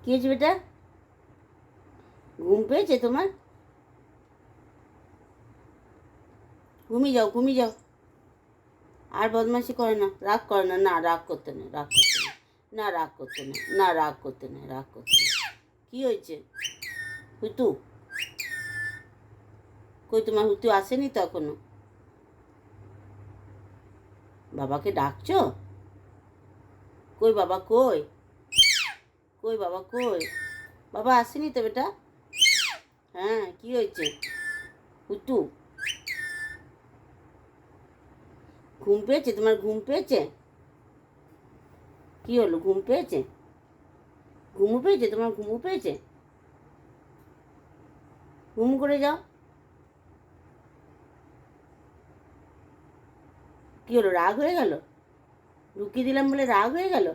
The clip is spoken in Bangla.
কী হয়েছে বেটা? ঘুম পেয়েছে তোমার? ঘুমিয়ে যাও, ঘুমিয়ে যাও। আর বদমাইশি করে না, রাগ করে না। না, রাগ করতে নেই, রাগ করতে নেই। না, রাগ করতে নেই, না, রাগ করতে নেই, রাগ করতে নেই। কী হয়েছে? হুতু কই? তোমার হুতু আসেনি তো এখনো? বাবাকে ডাকছো? কই বাবা, কই? কই বাবা, কই? বাবা আসেনি তো বেটা? হ্যাঁ, কী হয়েছে? হুতু ঘুম পেয়েছে তোমার? ঘুম পেয়েছে? কী হলো, ঘুম পেয়েছে? ঘুমু পেয়েছে তোমার? ঘুমু পেয়েছে? ঘুম করে যাও। কী হলো, রাগ হয়ে গেল? ঢুকিয়ে দিলাম বলে রাগ হয়ে গেল?